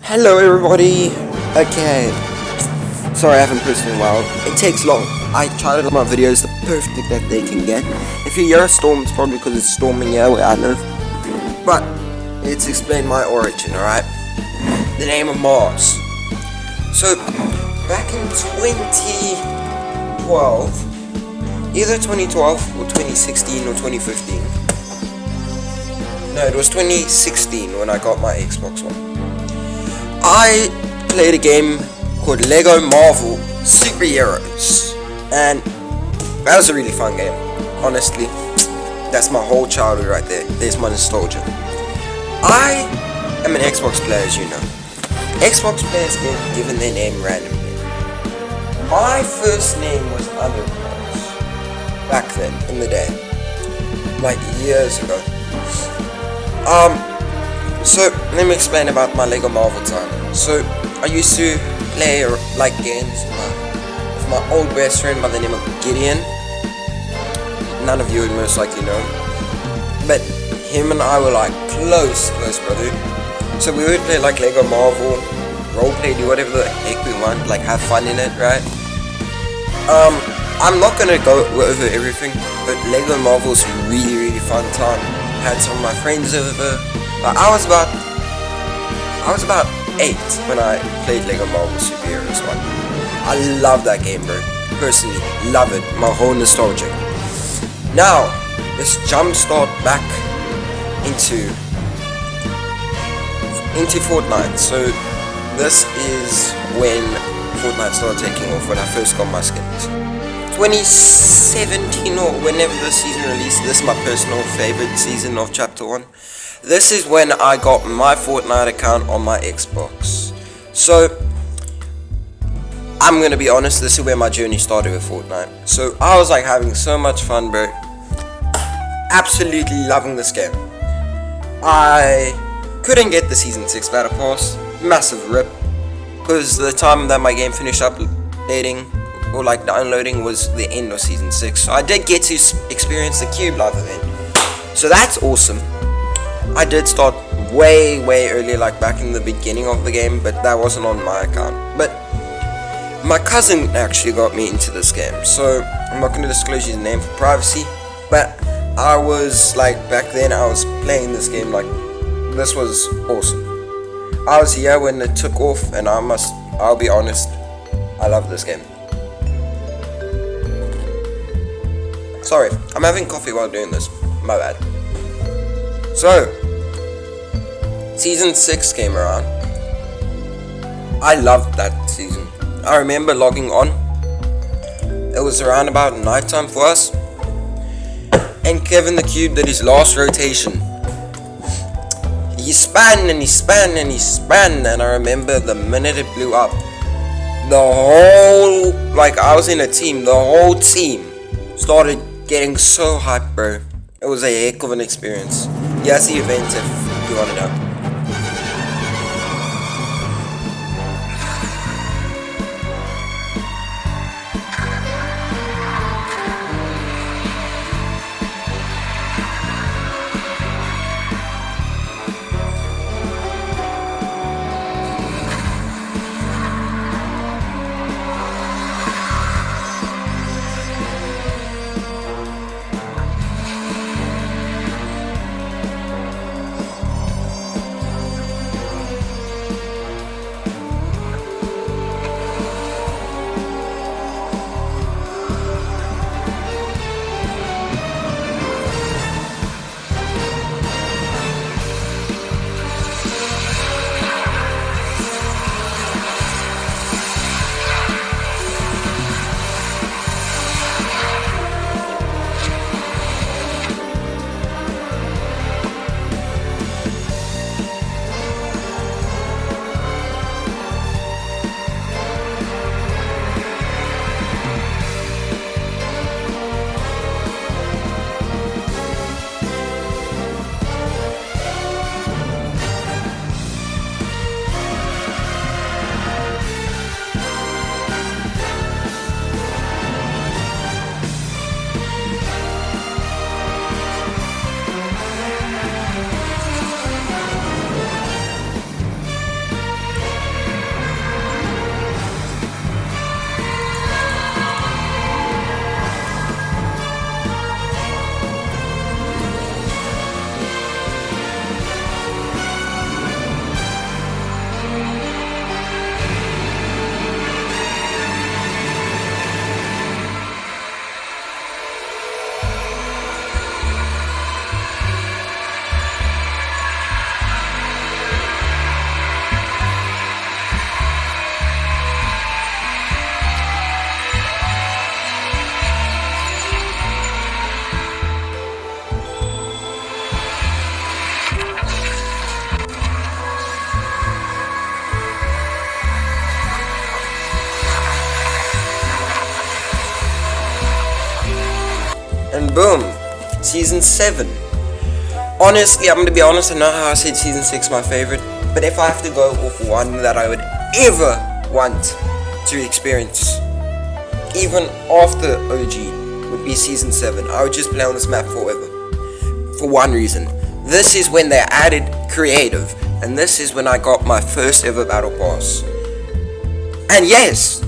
Hello everybody. Okay. Sorry I haven't posted in a while. It takes long. I try to do my videos the perfect that they can get. If you hear a storm, it's probably because it's storming here where I live. But it's explain my origin, alright? The name of Mars. So back in 2012, either 2012 or 2016 or 2015. No, it was 2016 when I got my Xbox One. I played a game called Lego Marvel Superheroes, and that was a really fun game. Honestly, that's my whole childhood right there. There's my nostalgia. I am an Xbox player, as you know. Xbox players get given their name randomly. My first name was Undercross back then, in the day, like years ago. So let me explain about my Lego Marvel time. So I used to play like games with my old best friend by the name of Gideon. None of you would most likely know, but him and I were like close brother. So we would play like Lego Marvel, roleplay, do whatever the heck we want, like have fun in it, right? I'm not gonna go over everything, but Lego Marvel's a really fun time. Had some of my friends over. I was about 8 when I played Lego Marvel Superheroes 1. I love that game, bro. Personally, love it. My whole nostalgia. Now, let's jumpstart back into Fortnite. So this is when Fortnite started taking off, when I first got my skins. 2017 or whenever the season released. This is my personal favorite season of Chapter 1. This is when I got my Fortnite account on my Xbox. So I'm gonna be honest, this is where my journey started with Fortnite. So I was like having so much fun, bro. Absolutely loving this game. I couldn't get the Season 6 Battle Pass. Massive rip. Because the time that my game finished updating or like downloading was the end of Season 6. So I did get to experience the Cube Live event. So that's awesome. I did start way earlier, like back in the beginning of the game, but that wasn't on my account. But my cousin actually got me into this game, so I'm not going to disclose his name for privacy. But I was like, back then I was playing this game, like this was awesome. I was here when it took off, and I'll be honest, I love this game. Sorry, I'm having coffee while doing this, my bad. So, Season 6 came around. I loved that season. I remember logging on. It was around about nighttime for us. And Kevin the Cube did his last rotation. He span and he span and he span. And I remember the minute it blew up, I was in a team, the whole team started getting so hyped, bro. It was a heck of an experience. Yes, the event if you want to know. boom, season 7. Honestly, I'm gonna be honest, I know how I said season 6 my favorite, but if I have to go off one that I would ever want to experience, even after OG, would be season 7. I would just play on this map forever. For one reason. This is when they added creative, and this is when I got my first ever battle pass. And yes,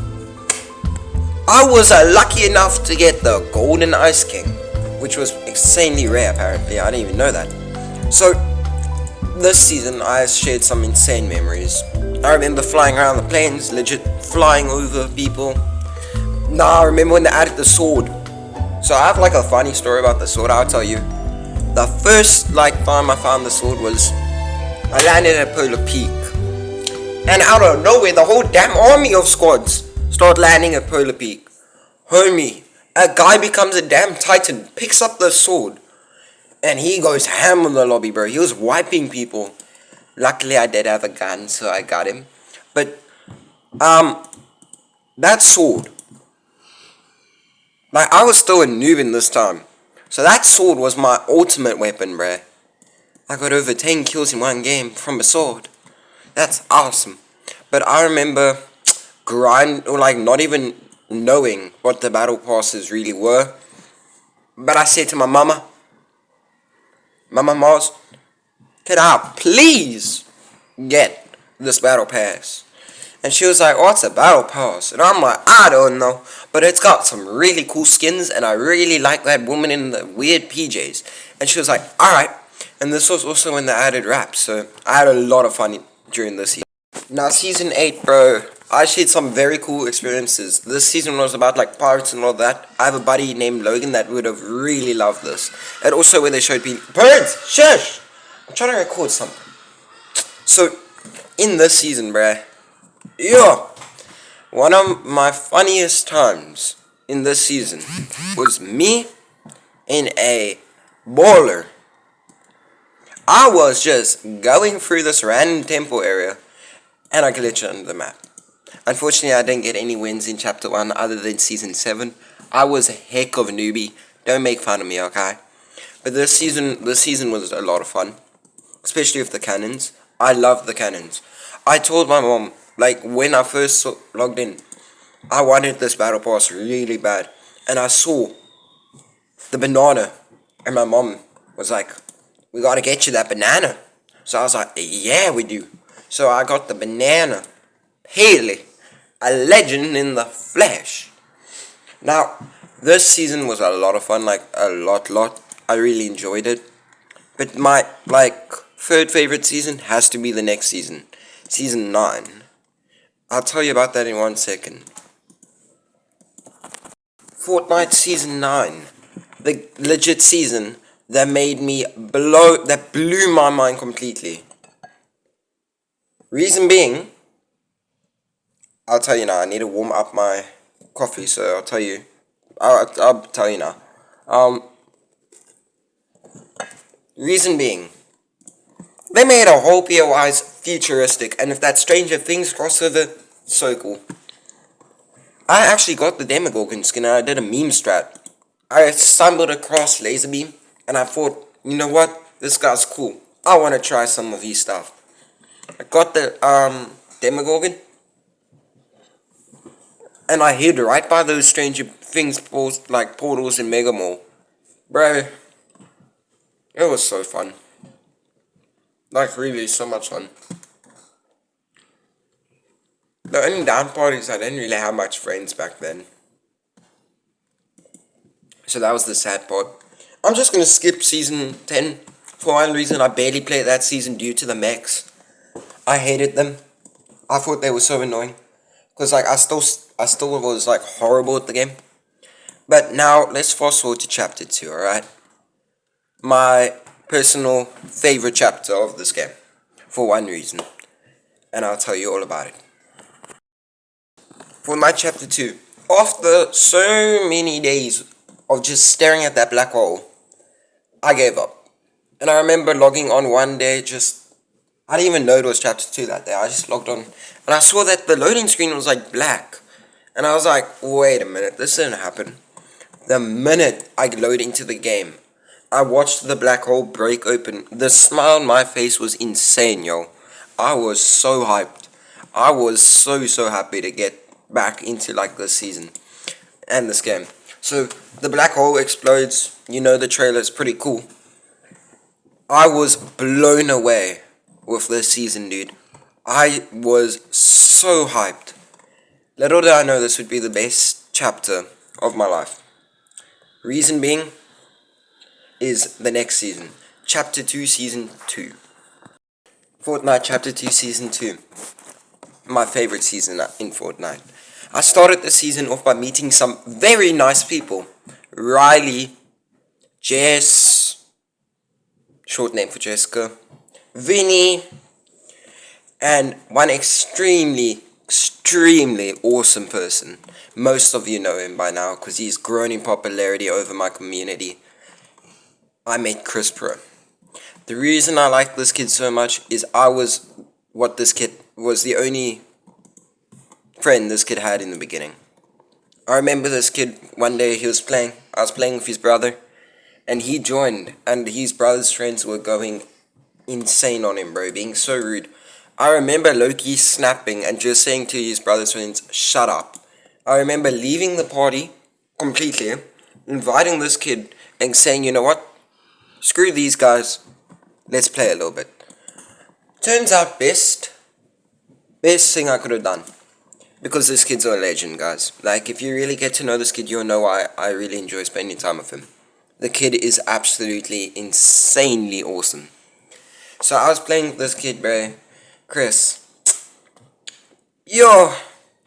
I was lucky enough to get the Golden Ice King, which was insanely rare apparently, I didn't even know that. So, this season I shared some insane memories. I remember flying around the plains, legit flying over people. Now I remember when they added the sword. So I have like a funny story about the sword, I'll tell you. The first time I found the sword was, I landed at Polar Peak. And out of nowhere, the whole damn army of squads start landing at Polar Peak. Homie, a guy becomes a damn titan, picks up the sword, and he goes ham on the lobby, bro. He was wiping people. Luckily, I did have a gun, so I got him. But, that sword, like, I was still a noob in this time. So that sword was my ultimate weapon, bruh. I got over 10 kills in one game from a sword. That's awesome. But I remember not even knowing what the battle passes really were. But I said to my Mama Mars, can I please get this battle pass? And she was like, what's a battle pass? And I'm like, I don't know, but it's got some really cool skins, and I really like that woman in the weird PJs. And she was like, alright. And this was also when they added rap, so I had a lot of fun during this season. Now, season 8, bro, I shared some very cool experiences. This season was about, like, pirates and all that. I have a buddy named Logan that would have really loved this. And also where they showed people... Birds! Shush! I'm trying to record something. So, in this season, bruh, yeah, one of my funniest times in this season was me in a baller. I was just going through this random temple area, and I glitched under the map. Unfortunately, I didn't get any wins in chapter 1 other than season 7. I was a heck of a newbie. Don't make fun of me, okay? But this season was a lot of fun, especially with the cannons. I love the cannons. I told my mom, like, when I first logged in, I wanted this battle pass really bad. And I saw the banana. And my mom was like, we gotta get you that banana. So I was like, yeah, we do. So I got the banana. Haley, a legend in the flesh. Now, this season was a lot of fun, like, a lot. I really enjoyed it. But my, third favorite season has to be the next season. Season 9. I'll tell you about that in 1 second. Fortnite Season 9. The legit season that blew my mind completely. Reason being, I'll tell you now, I need to warm up my coffee, so I'll tell you now. Reason being, they made a whole POI's futuristic, and if that Stranger Things crossover, so cool. I actually got the Demogorgon skin, and I did a meme strat. I stumbled across Laserbeam, and I thought, you know what, this guy's cool. I want to try some of his stuff. I got the Demogorgon, and I hid right by those Stranger Things portals in Mega Mall. Bro, it was so fun. Like, really, so much fun. The only down part is I didn't really have much friends back then. So that was the sad part. I'm just going to skip season 10. For one reason, I barely played that season due to the mechs. I hated them. I thought they were so annoying. Because, like, I still was, like, horrible at the game. But now, let's fast forward to chapter 2, alright? My personal favorite chapter of this game. For one reason. And I'll tell you all about it. For my chapter 2, after so many days of just staring at that black hole, I gave up. And I remember logging on one day, I didn't even know it was chapter 2 that day. I just logged on, and I saw that the loading screen was like black. And I was like, wait a minute, this didn't happen. The minute I load into the game, I watched the black hole break open. The smile on my face was insane, yo. I was so hyped. I was so happy to get back into like this season and this game. So the black hole explodes. You know the trailer is pretty cool. I was blown away with this season, dude. I was so hyped. Little did I know this would be the best chapter of my life. Reason being is the next season. Chapter 2, Season 2. Fortnite Chapter 2, Season 2. My favorite season in Fortnite. I started the season off by meeting some very nice people. Riley, Jess, short name for Jessica, Vinny, and one extremely awesome person. Most of you know him by now because he's grown in popularity over my community. I met Chris Pro. The reason I like this kid so much is I was the only friend this kid had in the beginning. I remember this kid, one day I was playing with his brother, and he joined, and his brother's friends were going insane on him, bro, being so rude. I remember Loki snapping and just saying to his brother's friends, shut up. I remember leaving the party completely, inviting this kid and saying, you know what, screw these guys, let's play a little bit. Turns out best thing I could have done. Because this kid's a legend, guys. Like, if you really get to know this kid, you'll know why I really enjoy spending time with him. The kid is absolutely insanely awesome. So I was playing with this kid, bro, Chris. Yo,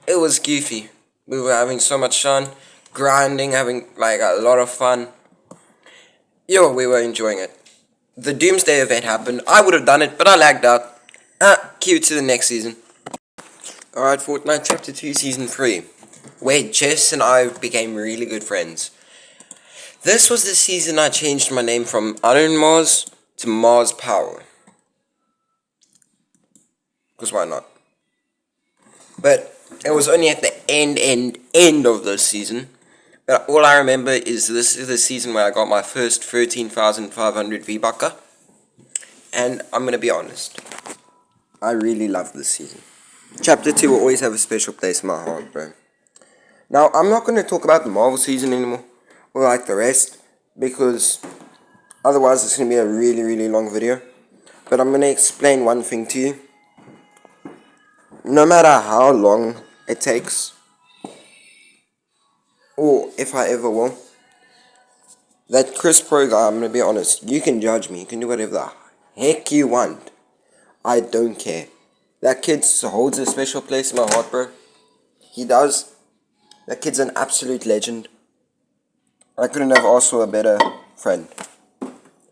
it was goofy. We were having so much fun, grinding, having like a lot of fun. Yo, we were enjoying it. The Doomsday event happened. I would have done it, but I lagged out. Cue to the next season. Alright, Fortnite Chapter 2, Season 3. Where Jess and I became really good friends. This was the season I changed my name from Iron Mars to Mars Power. Because why not? But it was only at the end of this season. But all I remember is this is the season where I got my first 13,500 V-Bucker. And I'm going to be honest. I really love this season. Chapter 2 will always have a special place in my heart, bro. Now, I'm not going to talk about the Marvel season anymore, or like the rest, because otherwise it's going to be a really long video. But I'm going to explain one thing to you. No matter how long it takes, or if I ever will, that Chris Pro guy, I'm going to be honest, you can judge me, you can do whatever the heck you want. I don't care. That kid holds a special place in my heart, bro. He does. That kid's an absolute legend. I couldn't have asked for a better friend.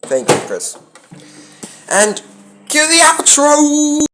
Thank you, Chris. And cue the outro!